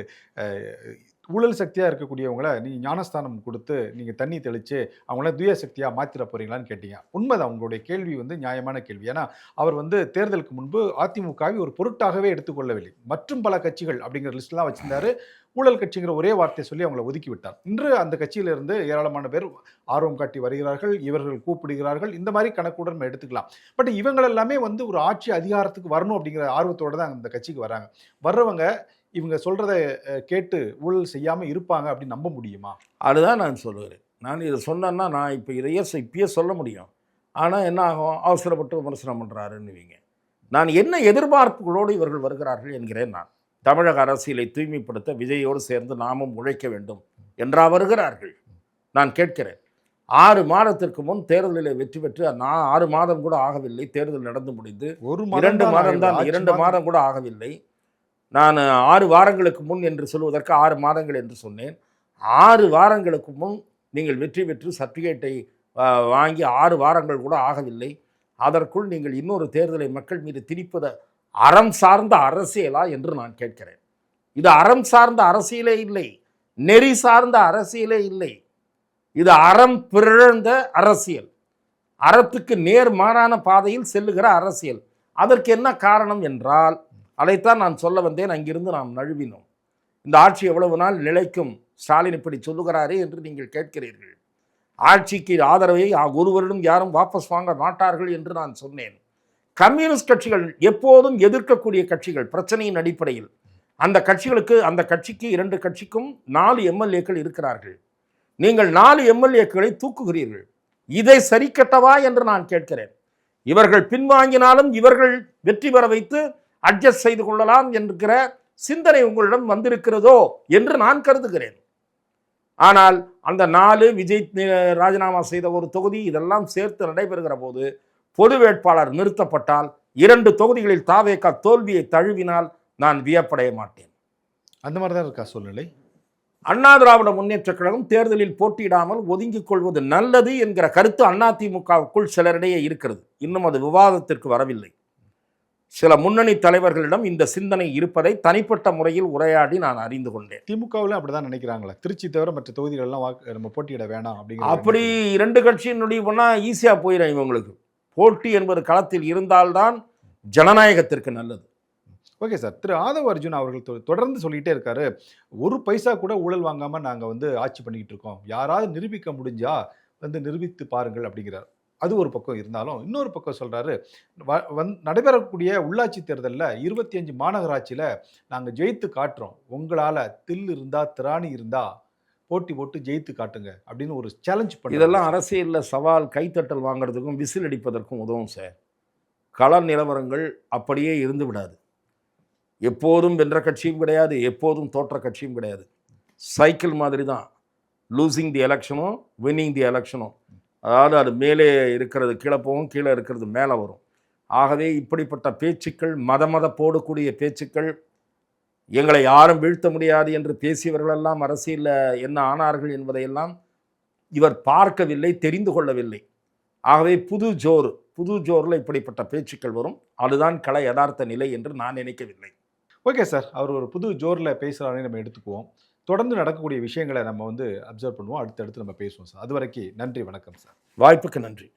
[SPEAKER 1] ஊழல் சக்தியாக இருக்கக்கூடியவங்கள நீங்கள் ஞானஸ்தானம் கொடுத்து நீங்கள் தண்ணி தெளித்து அவங்கள தூய சக்தியாக மாற்றிட போகிறீங்களான்னு கேட்டீங்க. உண்மைதான், உங்களுடைய கேள்வி வந்து நியாயமான கேள்வி. ஏன்னா அவர் வந்து தேர்தலுக்கு முன்பு அதிமுகவை ஒரு பொருட்டாகவே எடுத்துக்கொள்ளவில்லை. மற்றும் பல கட்சிகள் அப்படிங்கிற லிஸ்ட்லாம் வச்சிருந்தாரு. ஊழல் கட்சிங்கிற ஒரே வார்த்தையை சொல்லி அவங்கள ஒதுக்கி விட்டார். இன்று அந்த கட்சியிலிருந்து ஏராளமான பேர் ஆர்வம் காட்டி வருகிறார்கள், இவர்கள் கூப்பிடுகிறார்கள். இந்த மாதிரி கணக்குடன் நம்ம எடுத்துக்கலாம். பட் இவங்க எல்லாமே வந்து ஒரு ஆட்சி அதிகாரத்துக்கு வரணும் அப்படிங்கிற ஆர்வத்தோடு தான் அந்த கட்சிக்கு வராங்க. வர்றவங்க இவங்க சொல்றத கேட்டு ஊழல் செய்யாம இருப்பாங்க அப்படின்னு நம்ப முடியுமா?
[SPEAKER 2] அதுதான் நான் சொல்லுகிறேன். நான் இதை சொன்னேன்னா நான் இப்போ இப்பயே சொல்ல முடியும். ஆனால் என்ன ஆகும்? அவசரப்பட்டு விமர்சனம் பண்ணுறாருன்னுவீங்க. நான் என்ன எதிர்பார்ப்புகளோடு இவர்கள் வருகிறார்கள் என்கிறேன். நான் தமிழக அரசியலை தூய்மைப்படுத்த விஜயோடு சேர்ந்து நாமும் உழைக்க வேண்டும் என்றா வருகிறார்கள்? நான் கேட்கிறேன். 6 மாதத்திற்கு முன் தேர்தலில் வெற்றி பெற்று 6 மாதம் கூட ஆகவில்லை. தேர்தல் நடந்து முடிந்து 2 மாதம் தான், 2 மாதம் கூட ஆகவில்லை. நான் 6 வாரங்களுக்கு முன் என்று சொல்வதற்கு 6 மாதங்கள் என்று சொன்னேன். 6 வாரங்களுக்கு முன் நீங்கள் வெற்றி பெற்று சர்டிஃபிகேட்டை வாங்கி 6 வாரங்கள் கூட ஆகவில்லை. அதற்குள் நீங்கள் இன்னொரு தேர்தலை மக்கள் மீது திணிப்பது அறம் சார்ந்த அரசியலா என்று நான் கேட்கிறேன். இது அறம் சார்ந்த அரசியலே இல்லை, நெறி சார்ந்த அரசியலே இல்லை. இது அறம் பிறழ்ந்த அரசியல், அறத்துக்கு நேர்மாறான பாதையில் செல்லுகிற அரசியல். அதற்கு என்ன காரணம் என்றால், அதைத்தான் நான் சொல்ல வந்தேன். அங்கிருந்து நாம் நழுவினோம். இந்த ஆட்சி எவ்வளவு நாள் நிலைக்கும்? ஸ்டாலின் இப்படி சொல்லுகிறாரே என்று நீங்கள் கேட்கிறீர்கள். ஆட்சிக்கு ஆதரவை ஒருவரிடம் யாரும் வாபஸ் வாங்க மாட்டார்கள் என்று நான் சொன்னேன். கம்யூனிஸ்ட் கட்சிகள் எப்போதும் எதிர்க்கக்கூடிய கட்சிகள் பிரச்சனையின் அடிப்படையில். அந்த கட்சிக்கு 2 கட்சிக்கும் 4 எம்எல்ஏக்கள் இருக்கிறார்கள். நீங்கள் 4 எம்எல்ஏக்களை தூக்குகிறீர்கள். இதை சரி கட்டவா என்று நான் கேட்கிறேன். இவர்கள் பின்வாங்கினாலும் இவர்கள் வெற்றி பெற வைத்து அட்ஜஸ்ட் செய்து கொள்ளலாம் என்கிற சிந்தனை உங்களிடம் வந்திருக்கிறதோ என்று நான் கருதுகிறேன். ஆனால் அந்த 4 விஜய் ராஜினாமா செய்த ஒரு தொகுதி இதெல்லாம் சேர்த்து நடைபெறுகிற போது பொது வேட்பாளர் நிறுத்தப்பட்டால் 2 தொகுதிகளில் தாவேகா தோல்வியை தழுவினால் நான் வியப்படைய மாட்டேன்.
[SPEAKER 1] அந்த மாதிரி தான் இருக்கா சூழ்நிலை?
[SPEAKER 2] அண்ணா திராவிட முன்னேற்றக் கழகம் தேர்தலில் போட்டியிடாமல் ஒதுங்கிக் கொள்வது நல்லது என்கிற கருத்து அதிமுகவுக்குள் சிலரிடையே இருக்கிறது. இன்னும் அது விவாதத்திற்கு வரவில்லை. சில முன்னணி தலைவர்களிடம் இந்த சிந்தனை இருப்பதை தனிப்பட்ட முறையில் உரையாடி நான் அறிந்து கொண்டேன்.
[SPEAKER 1] திமுகவில் அப்படிதான் நினைக்கிறாங்களா? திருச்சி தவிர மற்ற தொகுதிகளெல்லாம் நம்ம போட்டியிட வேணாம் அப்படிங்கிற
[SPEAKER 2] அப்படி 2 கட்சியினுடைய பண்ணால் ஈஸியாக போயிடும். இவங்களுக்கு போட்டி என்பது களத்தில் இருந்தால்தான் ஜனநாயகத்திற்கு நல்லது.
[SPEAKER 1] ஓகே சார், திரு ஆதவ அர்ஜுன் அவர்கள் தொடர்ந்து சொல்லிகிட்டே இருக்காரு, ஒரு பைசா கூட ஊழல் வாங்காமல் நாங்கள் வந்து ஆட்சி பண்ணிக்கிட்டு இருக்கோம், யாராவது நிரூபிக்க முடிஞ்சா வந்து நிரூபித்து பாருங்கள் அப்படிங்கிறார். அது ஒரு பக்கம் இருந்தாலும் இன்னொரு பக்கம் சொல்கிறாரு, நடைபெறக்கூடிய உள்ளாட்சி தேர்தலில் 25 மாநகராட்சியில் நாங்கள் ஜெயித்து காட்டுறோம், உங்களால் தில் இருந்தால் திராணி இருந்தால் போட்டி போட்டு ஜெயித்து காட்டுங்க அப்படின்னு ஒரு சேலஞ்ச் பண்ணி.
[SPEAKER 2] இதெல்லாம் அரசியலில் சவால் கைத்தட்டல் வாங்கிறதுக்கும் விசில் அடிப்பதற்கும் உதவும் சார். கள நிலவரங்கள் அப்படியே இருந்து விடாது. எப்போதும் வென்ற கட்சியும் கிடையாது, எப்போதும் தோற்ற கட்சியும் கிடையாது. சைக்கிள் மாதிரி தான். லூசிங் தி எலெக்ஷனும் வின்னிங் தி எலெக்ஷனும். அதாவது அது மேலே இருக்கிறது கீழே போகும், கீழே இருக்கிறது மேலே வரும். ஆகவே இப்படிப்பட்ட பேச்சுக்கள், மத போடக்கூடிய பேச்சுக்கள், எங்களை யாரும் வீழ்த்த முடியாது என்று பேசியவர்களெல்லாம் அரசியலில் என்ன ஆனார்கள் என்பதையெல்லாம் இவர் பார்க்கவில்லை, தெரிந்து கொள்ளவில்லை. ஆகவே புது ஜோரில் இப்படிப்பட்ட பேச்சுக்கள் வரும். அதுதான் கலை யதார்த்த நிலை என்று நான் நினைக்கவில்லை.
[SPEAKER 1] ஓகே சார், அவர் ஒரு புது ஜோரில் பேசுகிறாரே நம்ம எடுத்துக்குவோம். தொடர்ந்து நடக்கக்கூடிய விஷயங்களை நம்ம வந்து அப்சர்வ் பண்ணுவோம். அடுத்தடுத்து நம்ம பேசுவோம் சார். அது வரைக்கும் நன்றி, வணக்கம் சார்.
[SPEAKER 2] வாய்ப்புக்கு நன்றி.